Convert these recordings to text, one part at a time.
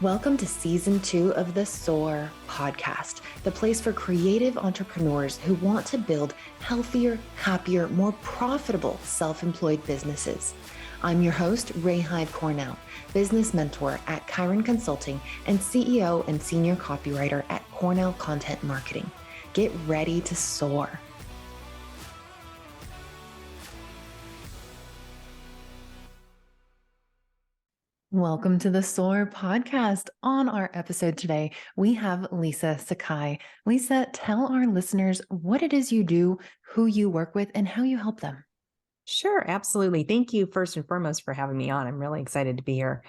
Welcome to Season 2 of the SOAR podcast, the place for creative entrepreneurs who want to build healthier, happier, more profitable self-employed businesses. I'm your host, Ray Hyde Cornell, business mentor at Chiron Consulting and CEO and senior copywriter at Cornell Content Marketing. Get ready to soar. Welcome to the SOAR podcast. On our episode today, we have Lisa Sakai. Lisa, tell our listeners what it is you do, who you work with, and how you help them. Sure, absolutely. Thank you first and foremost for having me on. I'm really excited to be here.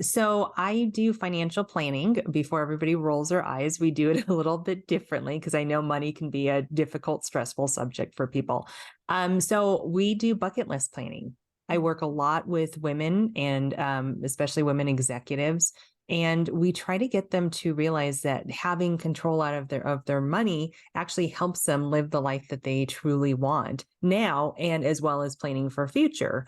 So I do financial planning. Before everybody rolls their eyes, we do it a little bit differently because I know money can be a difficult, stressful subject for people. So we do bucket list planning. I work a lot with women and especially women executives. And we try to get them to realize that having control out of their money actually helps them live the life that they truly want now, and as well as planning for future.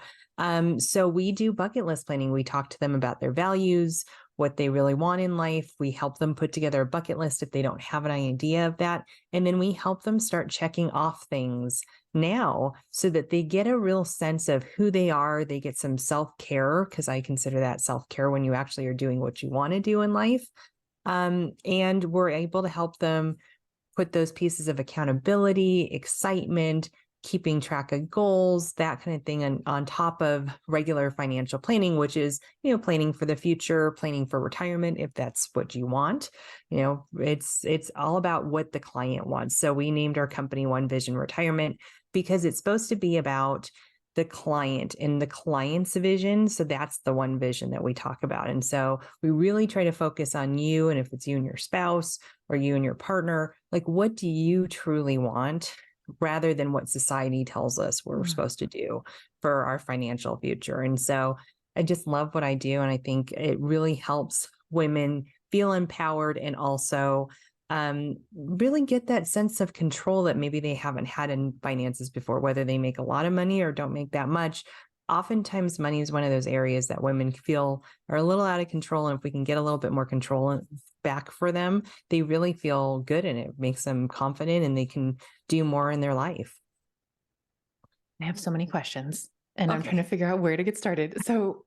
So we do bucket list planning. We talk to them about their values, what they really want in life. We help them put together a bucket list if they don't have an idea of that. And then we help them start checking off things now so that they get a real sense of who they are. They get some self-care, because I consider that self-care when you actually are doing what you want to do in life. And we're able to help them put those pieces of accountability, excitement, keeping track of goals, that kind of thing on top of regular financial planning, which is, planning for the future, planning for retirement, if that's what you want. It's all about what the client wants. So we named our company One Vision Retirement because it's supposed to be about the client and the client's vision. So that's the one vision that we talk about. And so we really try to focus on you. And if it's you and your spouse or you and your partner, like, what do you truly want, rather than what society tells us we're supposed to do for our financial future. And so I just love what I do. And I think it really helps women feel empowered and also really get that sense of control that maybe they haven't had in finances before, whether they make a lot of money or don't make that much. Oftentimes money is one of those areas that women feel are a little out of control. And if we can get a little bit more control back for them, they really feel good, and it makes them confident and they can do more in their life. I have so many questions and I'm trying to figure out where to get started. So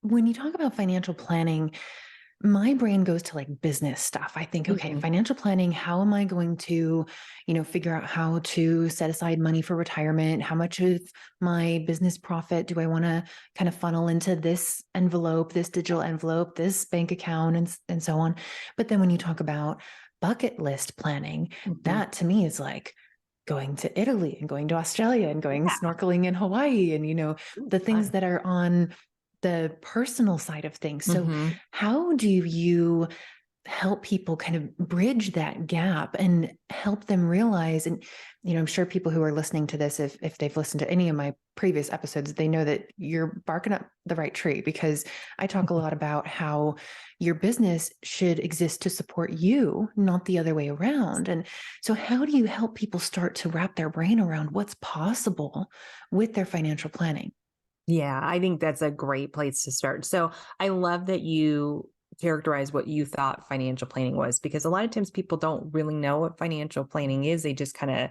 when you talk about financial planning, my brain goes to like business stuff. I think, okay, financial planning, how am I going to, figure out how to set aside money for retirement? How much of my business profit do I want to kind of funnel into this envelope, this digital envelope, this bank account, and so on. But then when you talk about bucket list planning, that to me is like going to Italy and going to Australia and going snorkeling in Hawaii and, the things that are on the personal side of things. So how do you help people kind of bridge that gap and help them realize, and, I'm sure people who are listening to this, if they've listened to any of my previous episodes, they know that you're barking up the right tree, because I talk a lot about how your business should exist to support you, not the other way around. And so how do you help people start to wrap their brain around what's possible with their financial planning? Yeah, I think that's a great place to start. So I love that you characterize what you thought financial planning was, because a lot of times people don't really know what financial planning is. They just kind of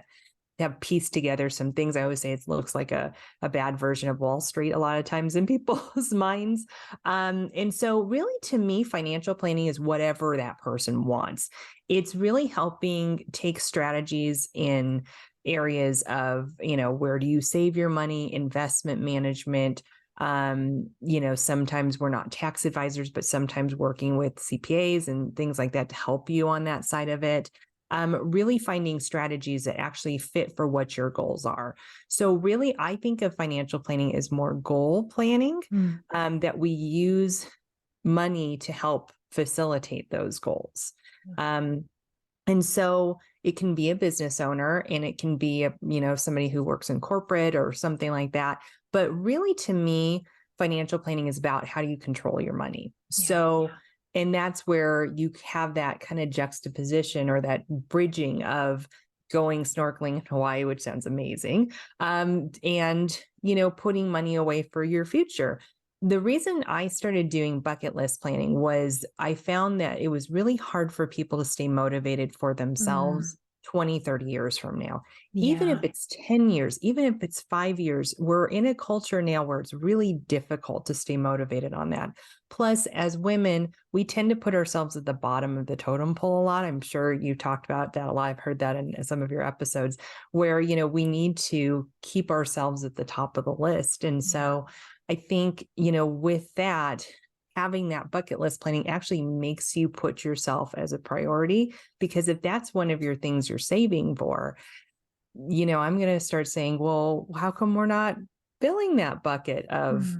have pieced together some things. I always say it looks like a bad version of Wall Street a lot of times in people's minds. And so really, to me, financial planning is whatever that person wants. It's really helping take strategies in areas of, where do you save your money, investment management. Sometimes we're not tax advisors, but sometimes working with CPAs and things like that to help you on that side of it. Really finding strategies that actually fit for what your goals are. So really, I think of financial planning as more goal planning, that we use money to help facilitate those goals. And so it can be a business owner, and it can be somebody who works in corporate or something like that. But really, to me, financial planning is about how do you control your money. And that's where you have that kind of juxtaposition or that bridging of going snorkeling in Hawaii, which sounds amazing, and putting money away for your future. The reason I started doing bucket list planning was I found that it was really hard for people to stay motivated for themselves 20, 30 years from now. Even if Yeah. it's 10 years, even if it's 5 years, we're in a culture now where it's really difficult to stay motivated on that. Plus, as women, we tend to put ourselves at the bottom of the totem pole a lot. I'm sure you talked about that a lot. I've heard that in some of your episodes where, we need to keep ourselves at the top of the list. And so I think, with that, having that bucket list planning actually makes you put yourself as a priority, because if that's one of your things you're saving for, I'm going to start saying, well, how come we're not filling that bucket of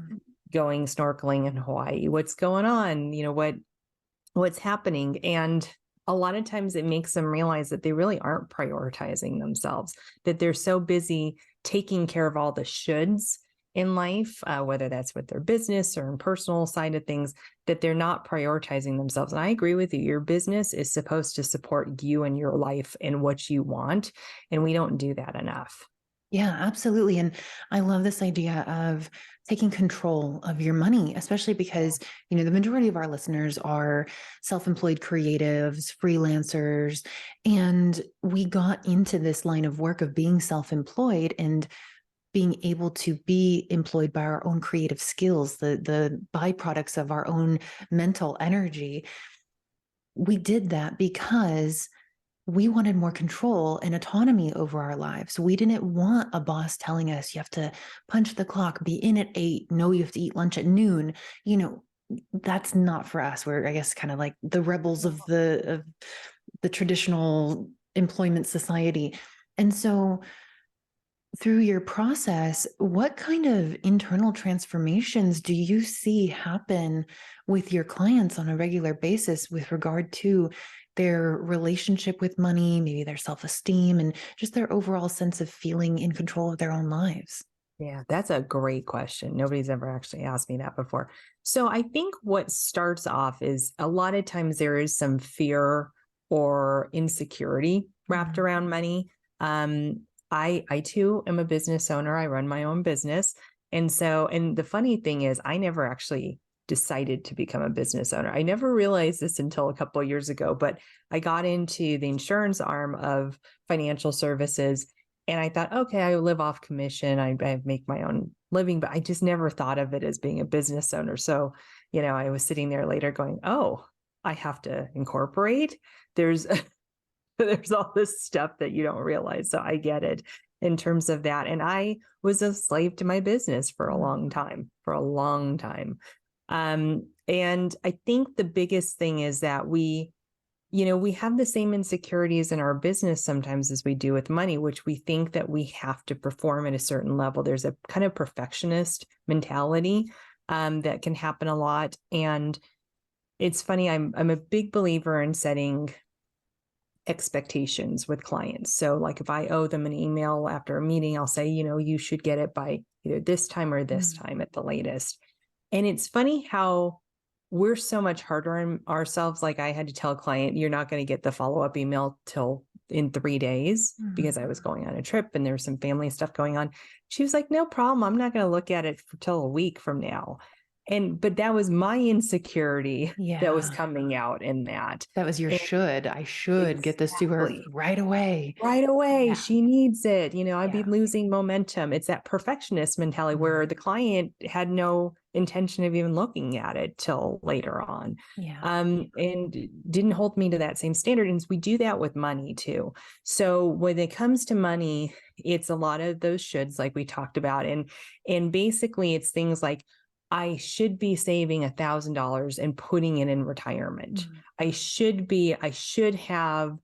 going snorkeling in Hawaii? What's going on? What's happening? And a lot of times it makes them realize that they really aren't prioritizing themselves, that they're so busy taking care of all the shoulds in life, whether that's with their business or in personal side of things, that they're not prioritizing themselves. And I agree with you. Your business is supposed to support you and your life and what you want. And we don't do that enough. Yeah, absolutely. And I love this idea of taking control of your money, especially because, the majority of our listeners are self-employed creatives, freelancers, and we got into this line of work of being self-employed and being able to be employed by our own creative skills, the byproducts of our own mental energy. We did that because we wanted more control and autonomy over our lives. We didn't want a boss telling us you have to punch the clock, be in at 8, no, you have to eat lunch at noon. That's not for us. We're, I guess, kind of like the rebels of the traditional employment society. And so through your process, what kind of internal transformations do you see happen with your clients on a regular basis with regard to their relationship with money, maybe their self-esteem, and just their overall sense of feeling in control of their own lives? Yeah, that's a great question. Nobody's ever actually asked me that before. So I think what starts off is a lot of times there is some fear or insecurity wrapped around money. I too am a business owner. I run my own business. And the funny thing is I never actually decided to become a business owner. I never realized this until a couple of years ago, but I got into the insurance arm of financial services. And I thought, okay, I live off commission. I make my own living, but I just never thought of it as being a business owner. So, I was sitting there later going, oh, I have to incorporate. There's there's all this stuff that you don't realize. So I get it in terms of that. And I was a slave to my business for a long time, and I think the biggest thing is that we have the same insecurities in our business sometimes as we do with money, which we think that we have to perform at a certain level. There's a kind of perfectionist mentality that can happen a lot. And it's funny, I'm a big believer in setting expectations with clients. So like if I owe them an email after a meeting, I'll say, you should get it by either this time or this time at the latest. And it's funny how we're so much harder on ourselves. Like I had to tell a client, you're not going to get the follow-up email till in 3 days because I was going on a trip and there was some family stuff going on. She was like, no problem. I'm not going to look at it till a week from now. But that was my insecurity that was coming out in that. That was your should. I should get this to her right away. Right away. Yeah. She needs it. I'd be losing momentum. It's that perfectionist mentality where the client had no intention of even looking at it till later on. And didn't hold me to that same standard. And we do that with money too. So when it comes to money, it's a lot of those shoulds like we talked about. And basically it's things like, I should be saving $1,000 and putting it in retirement. I should have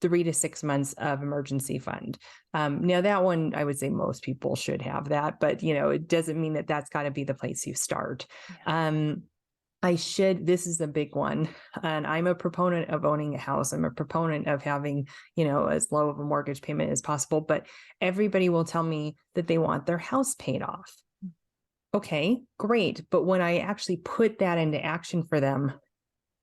3 to 6 months of emergency fund. Now that one, I would say most people should have that, but it doesn't mean that that's got to be the place you start. This is a big one. And I'm a proponent of owning a house. I'm a proponent of having, as low of a mortgage payment as possible, but everybody will tell me that they want their house paid off. Okay, great. But when I actually put that into action for them,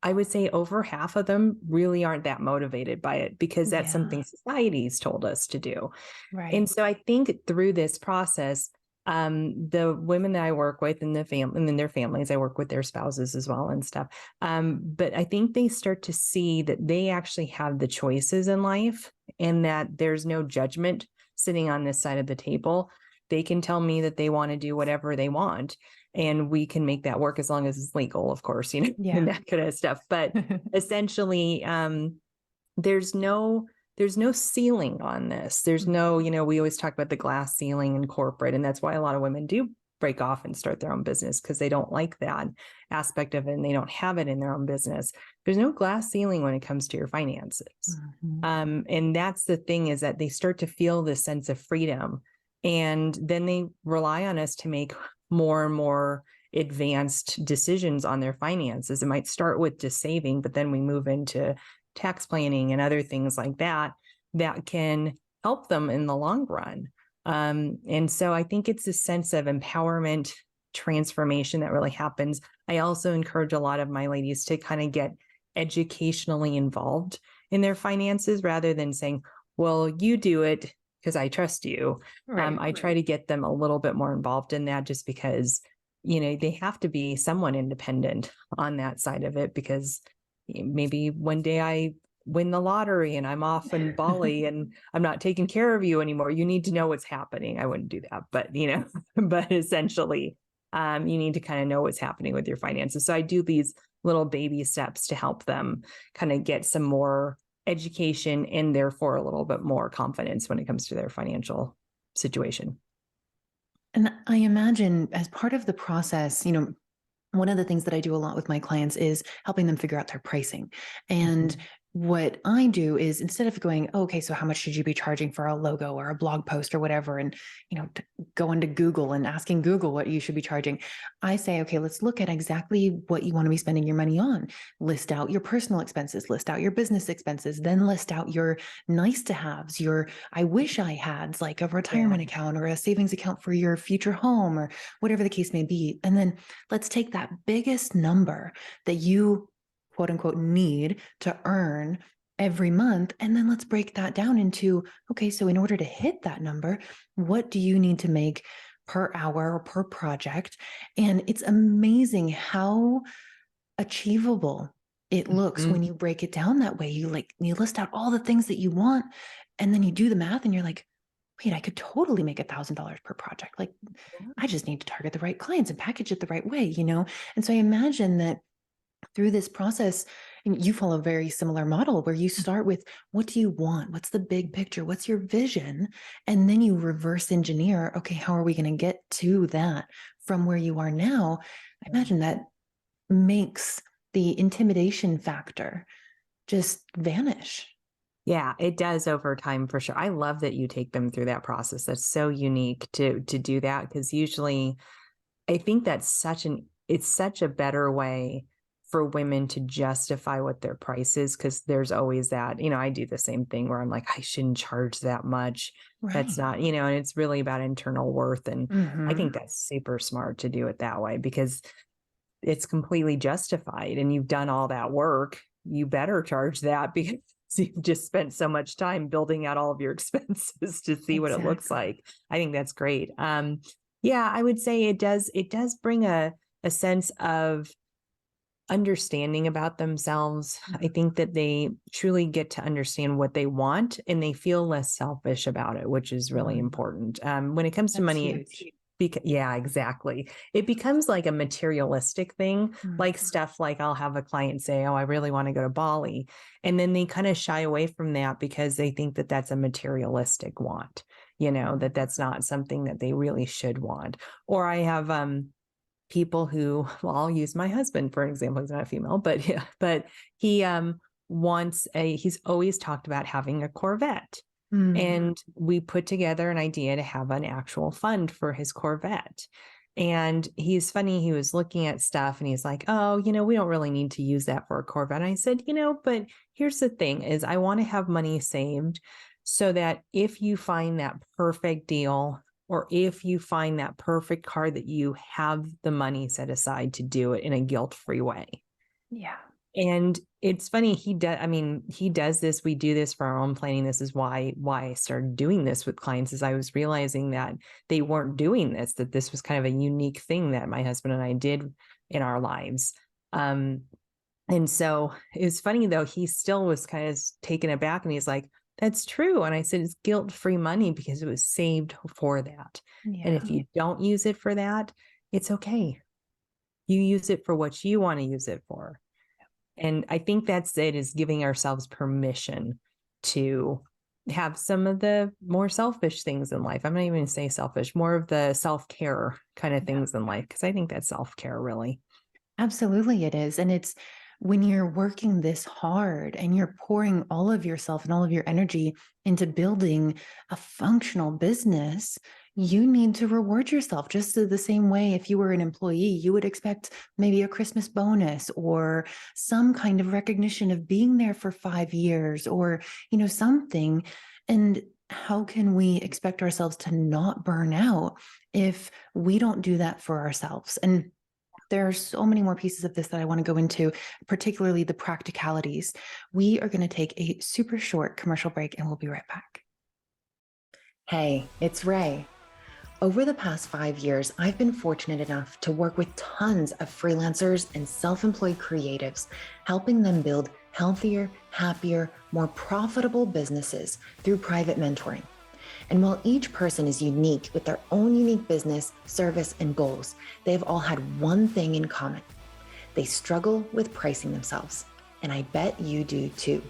I would say over half of them really aren't that motivated by it because that's something society's told us to do. Right. And so I think through this process, The women that I work with and the family and then their families, I work with their spouses as well and stuff. But I think they start to see that they actually have the choices in life and that there's no judgment sitting on this side of the table. They can tell me that they want to do whatever they want, and we can make that work as long as it's legal, of course, and that kind of stuff. But essentially, there's no ceiling on this. There's no, we always talk about the glass ceiling in corporate, and that's why a lot of women do break off and start their own business, because they don't like that aspect of it and they don't have it in their own business. There's no glass ceiling when it comes to your finances. And that's the thing, is that they start to feel this sense of freedom, and then they rely on us to make more and more advanced decisions on their finances. It might start with just saving, but then we move into tax planning and other things like that can help them in the long run. And so I think it's a sense of empowerment, transformation that really happens. I also encourage a lot of my ladies to kind of get educationally involved in their finances rather than saying, well, you do it because I trust you. I try to get them a little bit more involved in that, just because, they have to be somewhat independent on that side of it, because maybe one day I win the lottery and I'm off in Bali and I'm not taking care of you anymore. You need to know what's happening. I wouldn't do that, but but essentially, you need to kind of know what's happening with your finances. So I do these little baby steps to help them kind of get some more education and therefore a little bit more confidence when it comes to their financial situation. And I imagine as part of the process, one of the things that I do a lot with my clients is helping them figure out their pricing. And what I do is, instead of going, okay, so how much should you be charging for a logo or a blog post or whatever, and going to Google and asking Google what you should be charging, I say, okay, let's look at exactly what you want to be spending your money on. List out your personal expenses, list out your business expenses, then list out your nice to haves, your I wish I had, like a retirement account or a savings account for your future home or whatever the case may be. And then let's take that biggest number that you quote unquote need to earn every month. And then let's break that down into, okay, so in order to hit that number, what do you need to make per hour or per project? And it's amazing how achievable it looks when you break it down that way. You list out all the things that you want, and then you do the math and you're like, wait, I could totally make $1,000 per project. Like, I just need to target the right clients and package it the right way, And so I imagine that through this process, and you follow a very similar model where you start with, what do you want? What's the big picture? What's your vision? And then you reverse engineer, okay, how are we going to get to that from where you are now? I imagine that makes the intimidation factor just vanish. Yeah, it does over time for sure. I love that you take them through that process. That's so unique to do that, because usually I think that's it's such a better way for women to justify what their price is, because there's always that, I do the same thing where I'm like, I shouldn't charge that much. That's not, and it's really about internal worth. And I think that's super smart to do it that way, because it's completely justified and you've done all that work. You better charge that, because you've just spent so much time building out all of your expenses to see what it looks like. I think that's great. Yeah, I would say it does bring a sense of understanding about themselves. I think that they truly get to understand what they want, and they feel less selfish about it, which is really important. When it comes to money, yeah, exactly. It becomes like a materialistic thing, like stuff like I'll have a client say, oh, I really want to go to Bali. And then they kind of shy away from that because they think that that's a materialistic want, that's not something that they really should want. Or I have, people who, well, I'll use my husband for an example. He's not a female, but yeah, but he he's always talked about having a Corvette. And we put together an idea to have an actual fund for his Corvette. And he's funny. He was looking at stuff and he's like, oh, we don't really need to use that for a Corvette. And I said, but here's the thing is I want to have money saved so that if you find that perfect deal, or if you find that perfect car, that you have the money set aside to do it in a guilt-free way. Yeah. And it's funny, he does this, we do this for our own planning. This is why I started doing this with clients, is I was realizing that they weren't doing this, that this was kind of a unique thing that my husband and I did in our lives. And so it's funny though, he still was kind of taken aback and he's like, that's true. And I said, it's guilt-free money because it was saved for that. And if you don't use it for that, it's okay. You use it for what you want to use it for. And I think that's it, is giving ourselves permission to have some of the more selfish things in life. I'm not even going to say selfish, more of the self-care kind of things in life, because I think that's self-care, really. Absolutely, it is. And it's when you're working this hard and you're pouring all of yourself and all of your energy into building a functional business, you need to reward yourself just the same way. If you were an employee, you would expect maybe a Christmas bonus or some kind of recognition of being there for 5 years, or, something. And how can we expect ourselves to not burn out if we don't do that for ourselves? And there are so many more pieces of this that I want to go into, particularly the practicalities. We are going to take a super short commercial break and we'll be right back. Hey, it's Ray. Over the past 5 years, I've been fortunate enough to work with tons of freelancers and self-employed creatives, helping them build healthier, happier, more profitable businesses through private mentoring. And while each person is unique with their own unique business, service, and goals, they've all had one thing in common. They struggle with pricing themselves. And I bet you do too.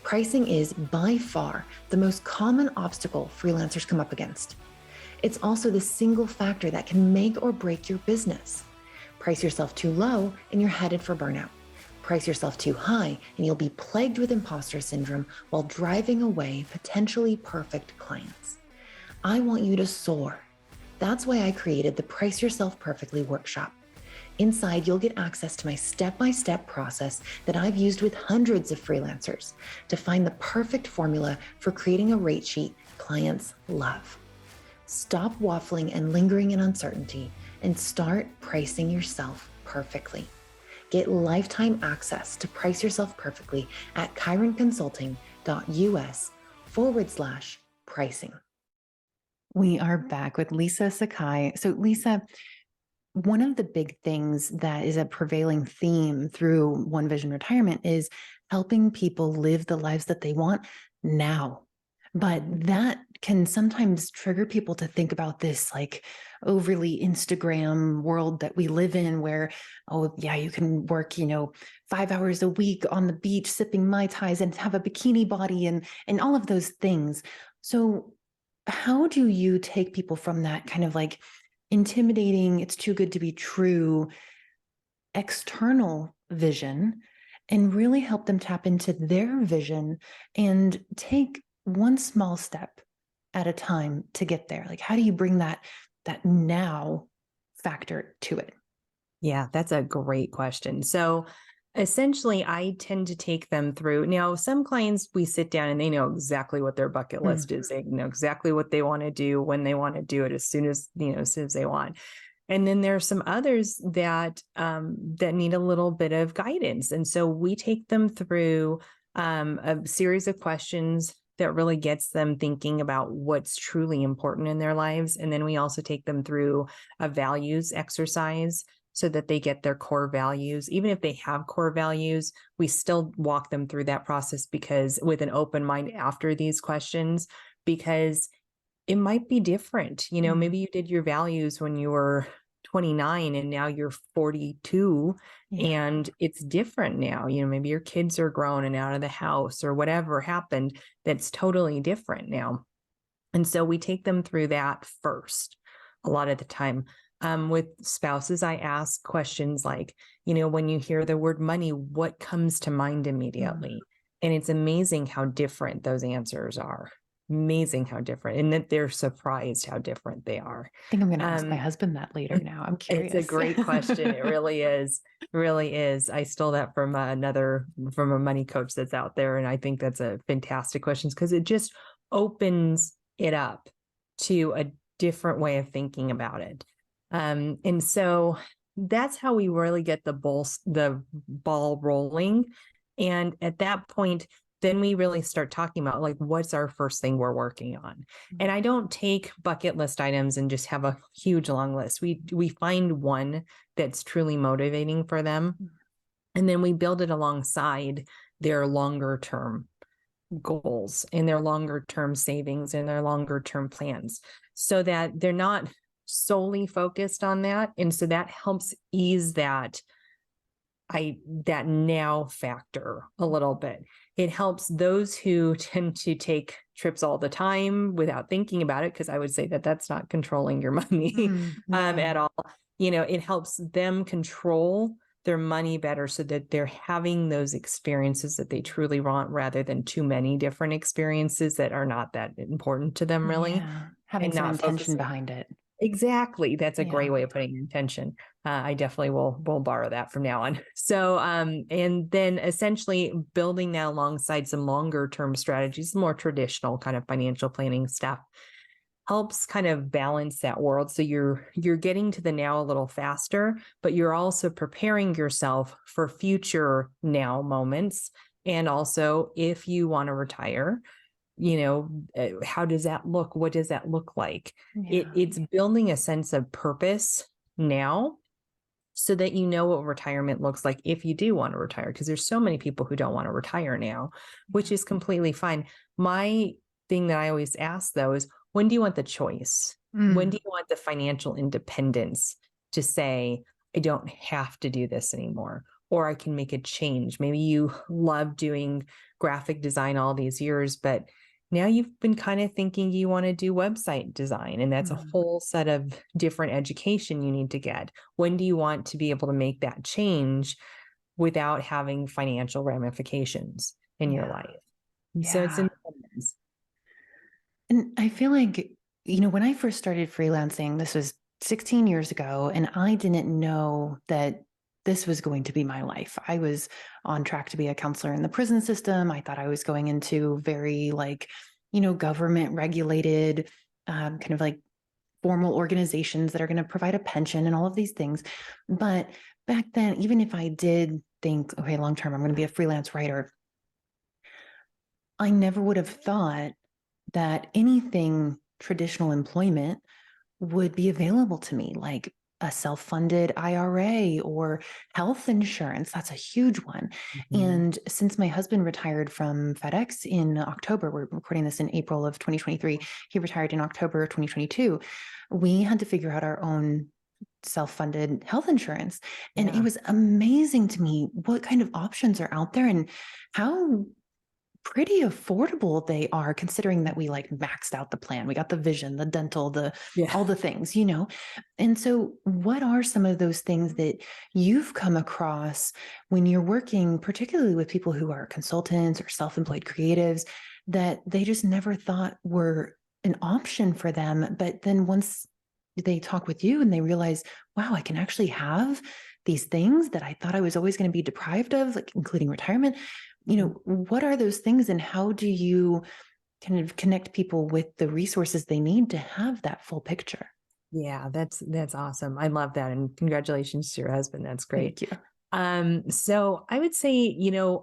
Pricing is by far the most common obstacle freelancers come up against. It's also the single factor that can make or break your business. Price yourself too low and you're headed for burnout. Price yourself too high and you'll be plagued with imposter syndrome while driving away potentially perfect clients. I want you to soar. That's why I created the Price Yourself Perfectly workshop. Inside, you'll get access to my step-by-step process that I've used with hundreds of freelancers to find the perfect formula for creating a rate sheet clients love. Stop waffling and lingering in uncertainty and start pricing yourself perfectly. Get lifetime access to Price Yourself Perfectly at chironconsulting.us/pricing. We are back with Lisa Sakai. So Lisa, one of the big things that is a prevailing theme through One Vision Retirement is helping people live the lives that they want now. But that can sometimes trigger people to think about this like overly Instagram world that we live in where, oh yeah, you can work, 5 hours a week on the beach, sipping Mai Tais and have a bikini body and all of those things. So how do you take people from that kind of like intimidating, it's too good to be true, external vision and really help them tap into their vision and take one small step at a time to get there? Like, how do you bring that now factor to it? Yeah, that's a great question. So essentially, I tend to take them through. Now, some clients, we sit down and they know exactly what their bucket list is. They know exactly what they want to do, when they want to do it, as soon as they want. And then there are some others that that need a little bit of guidance. And so we take them through a series of questions that really gets them thinking about what's truly important in their lives. And then we also take them through a values exercise so that they get their core values. Even if they have core values, we still walk them through that process, because with an open mind after these questions, because it might be different. Maybe you did your values when you were 29 and now you're 42 and it's different now. Maybe your kids are grown and out of the house or whatever happened that's totally different now. And so we take them through that first a lot of the time. With spouses, I ask questions like, when you hear the word money, what comes to mind immediately? And it's amazing how different those answers are. Amazing how different, and that they're surprised how different they are. I think I'm going to ask my husband that later now. I'm curious. It's a great question. It really is. Really is. I stole that from from a money coach that's out there. And I think that's a fantastic question, because it just opens it up to a different way of thinking about it. And so that's how we really get the ball rolling. And at that point, then we really start talking about like, what's our first thing we're working on? And I don't take bucket list items and just have a huge long list. We find one that's truly motivating for them. And then we build it alongside their longer term goals and their longer term savings and their longer term plans, so that they're not solely focused on that. And so that helps ease that now factor a little bit. It helps those who tend to take trips all the time without thinking about it, because I would say that that's not controlling your money at all. It helps them control their money better, so that they're having those experiences that they truly want, rather than too many different experiences that are not that important to them, really. Yeah. Having some intention behind it. Exactly. That's a great way of putting intention. I definitely will borrow that from now on. So, and then essentially building that alongside some longer term strategies, more traditional kind of financial planning stuff, helps kind of balance that world. So you're getting to the now a little faster, but you're also preparing yourself for future now moments. And also, if you want to retire, how does that look? What does that look like? It's building a sense of purpose now, so that you know what retirement looks like if you do want to retire, because there's so many people who don't want to retire now, which is completely fine. My thing that I always ask though is, when do you want the choice? When do you want the financial independence to say, I don't have to do this anymore, or I can make a change? Maybe you love doing graphic design all these years, but now you've been kind of thinking you want to do website design, and that's a whole set of different education you need to get. When do you want to be able to make that change without having financial ramifications in your life? So it's independence. And I feel like, when I first started freelancing, this was 16 years ago, and I didn't know that this was going to be my life. I was on track to be a counselor in the prison system. I thought I was going into very government regulated, kind of like formal organizations that are going to provide a pension and all of these things. But back then, even if I did think, okay, long term, I'm going to be a freelance writer, I never would have thought that anything traditional employment would be available to me, like a self-funded IRA or health insurance. That's a huge one. And since my husband retired from FedEx in October, we're recording this in April of 2023, he retired in October of 2022, we had to figure out our own self-funded health insurance. And it was amazing to me what kind of options are out there and how pretty affordable they are, considering that we maxed out the plan. We got the vision, the dental, all the things, And so what are some of those things that you've come across when you're working, particularly with people who are consultants or self-employed creatives, that they just never thought were an option for them? But then once they talk with you and they realize, wow, I can actually have these things that I thought I was always going to be deprived of, like including retirement. What are those things, and how do you kind of connect people with the resources they need to have that full picture? Yeah, that's awesome. I love that. And congratulations to your husband. That's great. Thank you. So I would say,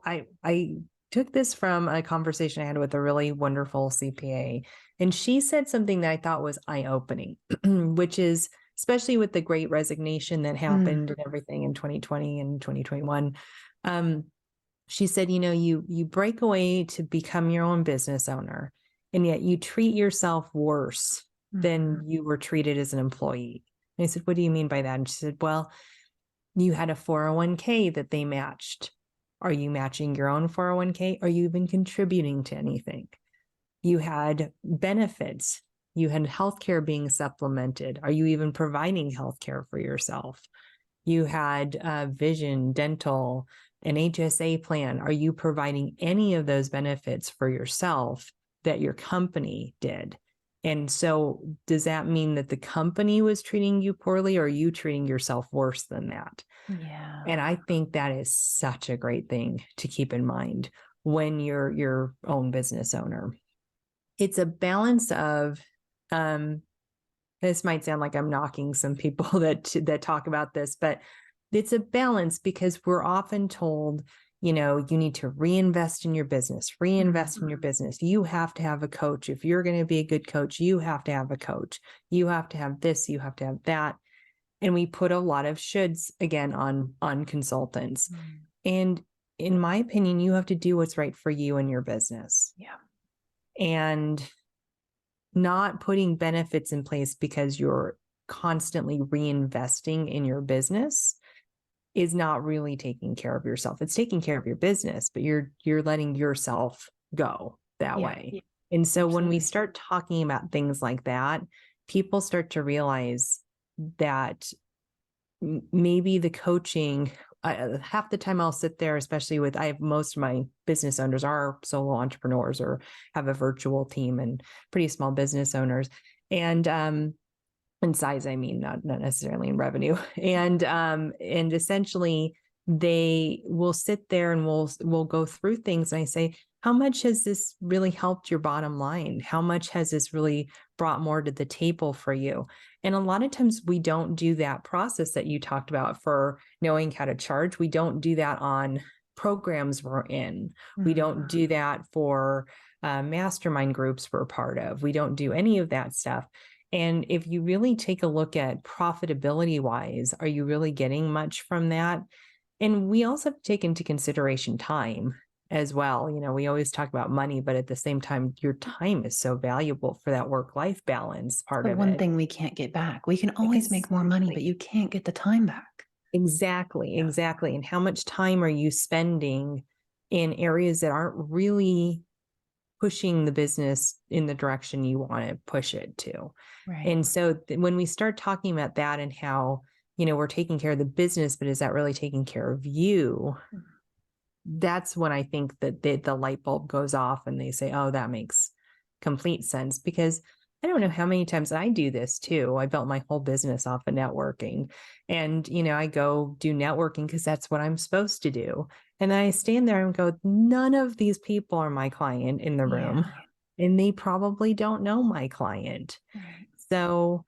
I took this from a conversation I had with a really wonderful CPA, and she said something that I thought was eye-opening, which is, especially with the great resignation that happened and everything in 2020 and 2021. She said, you break away to become your own business owner, and yet you treat yourself worse than you were treated as an employee. And I said, what do you mean by that? And she said, well, you had a 401k that they matched. Are you matching your own 401k? Are you even contributing to anything? You had benefits. You had healthcare being supplemented. Are you even providing healthcare for yourself? You had vision, dental, an HSA plan. Are you providing any of those benefits for yourself that your company did? And so does that mean that the company was treating you poorly, or are you treating yourself worse than that? Yeah. And I think that is such a great thing to keep in mind when you're your own business owner. It's a balance of this might sound like I'm knocking some people that talk about this, but it's a balance because we're often told, you need to reinvest in your business, reinvest in your business. You have to have a coach. If you're going to be a good coach, you have to have a coach. You have to have this, you have to have that. And we put a lot of shoulds again on consultants. And in my opinion, you have to do what's right for you and your business. Yeah. And not putting benefits in place because you're constantly reinvesting in your business is not really taking care of yourself. It's taking care of your business, but you're letting yourself go that way. Yeah. And so when we start talking about things like that, people start to realize that maybe the coaching, half the time I'll sit there, especially with, most of my business owners are solo entrepreneurs or have a virtual team and pretty small business owners. And, in size, I mean, not necessarily in revenue. And essentially they will sit there and we'll go through things. And I say, how much has this really helped your bottom line? How much has this really brought more to the table for you? And a lot of times we don't do that process that you talked about for knowing how to charge. We don't do that on programs we're in. We don't do that for mastermind groups we're part of. We don't do any of that stuff. And if you really take a look at profitability wise, are you really getting much from that? And we also have to take into consideration time as well. We always talk about money, but at the same time, your time is so valuable for that work-life balance part of it. One thing we can't get back. We can always make more money, but you can't get the time back. Exactly. And how much time are you spending in areas that aren't really pushing the business in the direction you want to push it to? Right. And so when we start talking about that and how, we're taking care of the business, but is that really taking care of you? That's when I think that the light bulb goes off and they say, oh, that makes complete sense. Because I don't know how many times I do this too. I built my whole business off of networking, and, I go do networking because that's what I'm supposed to do. And then I stand there and go, none of these people are my client in the room, and they probably don't know my client. Right. So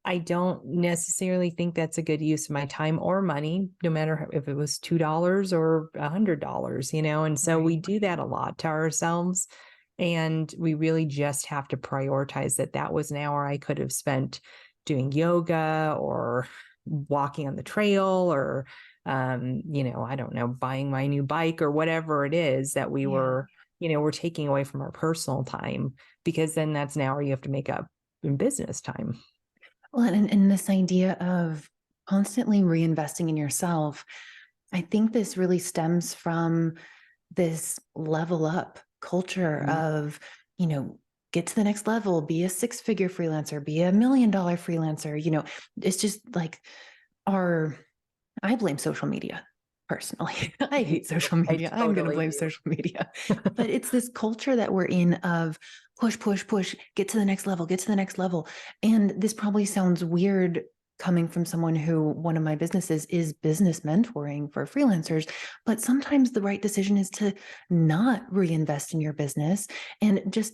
I don't necessarily think that's a good use of my time or money, no matter if it was $2 or $100, And so we do that a lot to ourselves. And we really just have to prioritize that was an hour I could have spent doing yoga or walking on the trail or, I don't know, buying my new bike or whatever it is that we were, we're taking away from our personal time, because then that's an hour you have to make up in business time. Well, and this idea of constantly reinvesting in yourself, I think this really stems from this level up culture of, get to the next level, be a 6-figure freelancer, be $1 million freelancer. It's just like I blame social media personally. I hate social media. I'm going to blame social media. But it's this culture that we're in of push, push, push, get to the next level, get to the next level. And this probably sounds weird coming from someone who, one of my businesses is business mentoring for freelancers, but sometimes the right decision is to not reinvest in your business and just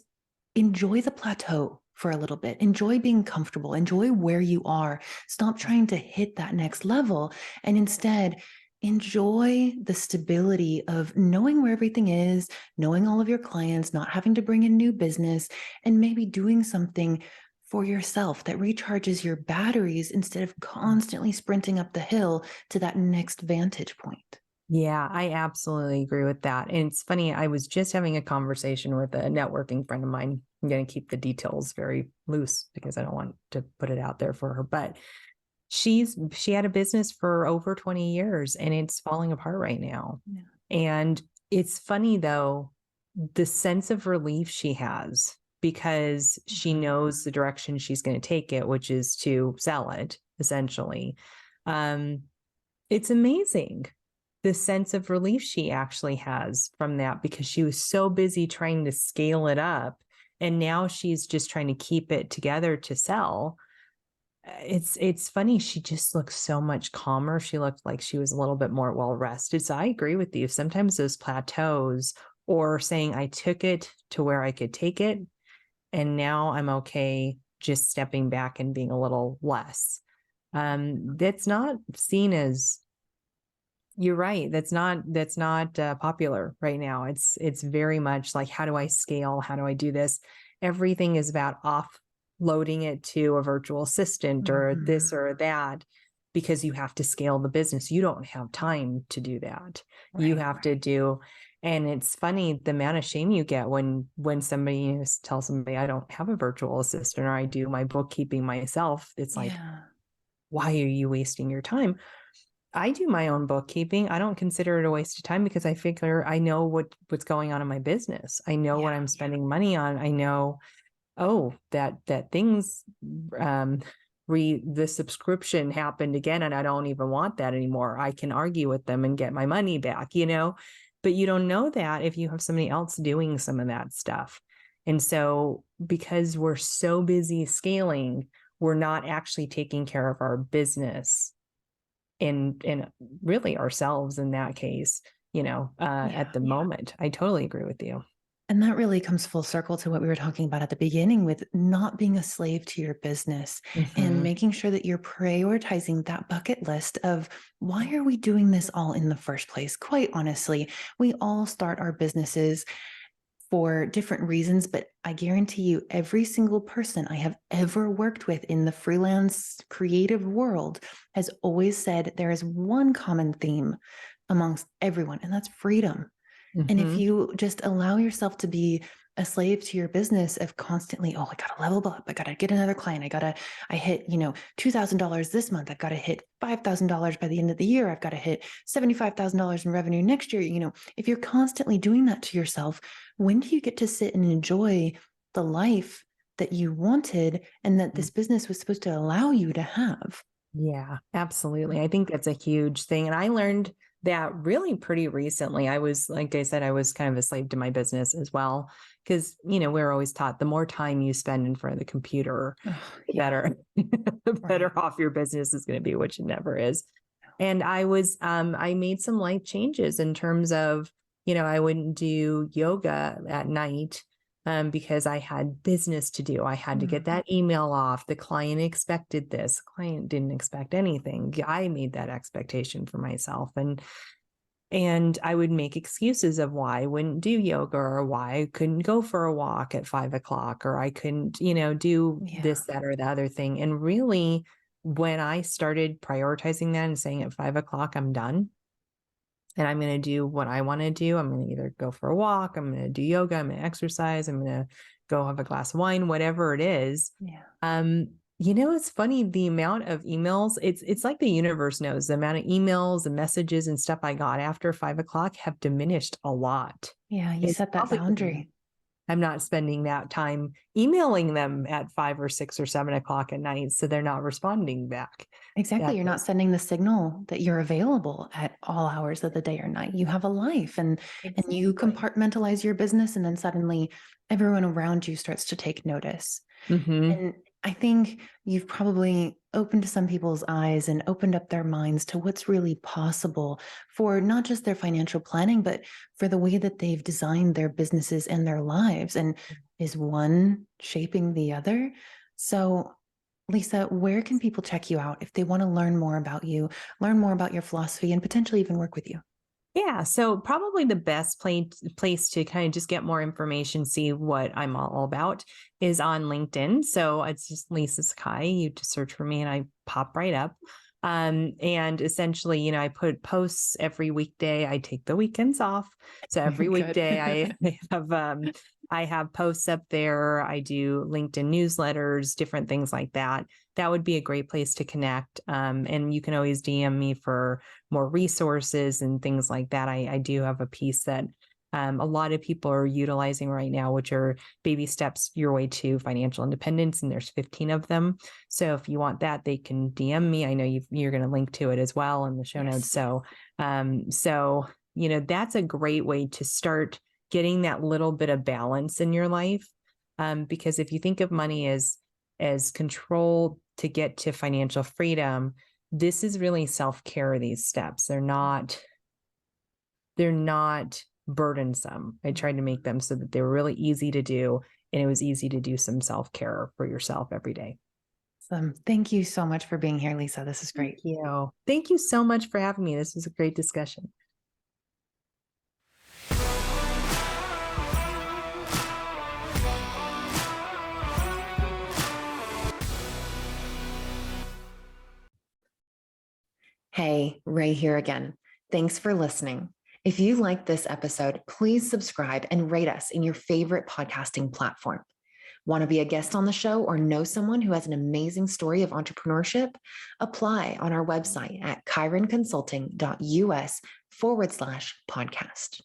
enjoy the plateau for a little bit. Enjoy being comfortable, enjoy where you are. Stop trying to hit that next level, and instead enjoy the stability of knowing where everything is, knowing all of your clients, not having to bring in new business, and maybe doing something for yourself that recharges your batteries instead of constantly sprinting up the hill to that next vantage point. Yeah, I absolutely agree with that. And it's funny, I was just having a conversation with a networking friend of mine. I'm going to keep the details very loose because I don't want to put it out there for her, but she had a business for over 20 years and it's falling apart right now. Yeah. And it's funny though, the sense of relief she has, because she knows the direction she's going to take it, which is to sell it essentially. It's amazing the sense of relief she actually has from that, because she was so busy trying to scale it up. And now she's just trying to keep it together to sell. It's funny. She just looks so much calmer. She looked like she was a little bit more well rested. So I agree with you. Sometimes those plateaus, or saying I took it to where I could take it, and now I'm okay just stepping back and being a little less. That's not seen as, you're right. That's not popular right now. It's very much like, how do I scale? How do I do this? Everything is about offloading it to a virtual assistant or this or that, because you have to scale the business. You don't have time to do that. You have to do, and it's funny the amount of shame you get when somebody tells somebody, I don't have a virtual assistant, or I do my bookkeeping myself. It's like, why are you wasting your time? I do my own bookkeeping. I don't consider it a waste of time, because I figure I know what's going on in my business. I know what I'm spending money on. I know, that things, the subscription happened again, and I don't even want that anymore. I can argue with them and get my money back, but you don't know that if you have somebody else doing some of that stuff. And so, because we're so busy scaling, we're not actually taking care of our business and really ourselves in that case, at the moment. I totally agree with you. And that really comes full circle to what we were talking about at the beginning, with not being a slave to your business and making sure that you're prioritizing that bucket list of, why are we doing this all in the first place? Quite honestly, we all start our businesses for different reasons, but I guarantee you, every single person I have ever worked with in the freelance creative world has always said there is one common theme amongst everyone, and that's freedom. And if you just allow yourself to be a slave to your business of constantly, I got to level up, I got to get another client, I hit, $2,000 this month, I've got to hit $5,000 by the end of the year, I've got to hit $75,000 in revenue next year. If you're constantly doing that to yourself, when do you get to sit and enjoy the life that you wanted and that this business was supposed to allow you to have? Yeah, absolutely. I think that's a huge thing. And I learned that really pretty recently. I was, like I said, I was kind of a slave to my business as well, because, we're always taught the more time you spend in front of the computer, the better off your business is going to be, which it never is. And I made some life changes in terms of, I wouldn't do yoga at night, because I had business to do. I had to get that email off. The client expected this. The client didn't expect anything. I made that expectation for myself. And I would make excuses of why I wouldn't do yoga, or why I couldn't go for a walk at 5 o'clock, or I couldn't, do this, that, or the other thing. And really, when I started prioritizing that and saying at 5 o'clock, I'm done, and I'm going to do what I want to do. I'm going to either go for a walk, I'm going to do yoga, I'm going to exercise, I'm going to go have a glass of wine, whatever it is. It's funny, the amount of emails, it's like the universe knows the amount of emails and messages and stuff I got after 5 o'clock have diminished a lot. Yeah, you set that boundary. I'm not spending that time emailing them at 5 or 6 or 7 o'clock at night, so they're not responding back. Exactly. You're not sending the signal that you're available at all hours of the day or night. You have a life, and you compartmentalize your business, and then suddenly everyone around you starts to take notice. And I think you've probably opened some people's eyes and opened up their minds to what's really possible for not just their financial planning, but for the way that they've designed their businesses and their lives. And is one shaping the other? So, Lisa, where can people check you out if they want to learn more about you, learn more about your philosophy, and potentially even work with you? Yeah, so probably the best place to kind of just get more information, see what I'm all about, is on LinkedIn. So it's just Lisa Sakai. You just search for me and I pop right up. And essentially, I put posts every weekday. I take the weekends off. So every weekday I have posts up there. I do LinkedIn newsletters, different things like that. That would be a great place to connect. And you can always DM me for more resources and things like that. I do have a piece that a lot of people are utilizing right now, which are baby steps your way to financial independence. And there's 15 of them. So if you want that, they can DM me. I know you're going to link to it as well in the show notes. So, that's a great way to start getting that little bit of balance in your life. Because if you think of money as control to get to financial freedom, this is really self-care, these steps. They're not burdensome. I tried to make them so that they were really easy to do. And it was easy to do some self-care for yourself every day. Thank you so much for being here, Lisa. This is great. Thank you. Thank you so much for having me. This was a great discussion. Hey, Ray here again. Thanks for listening. If you liked this episode, please subscribe and rate us in your favorite podcasting platform. Want to be a guest on the show or know someone who has an amazing story of entrepreneurship? Apply on our website at chironconsulting.us/podcast.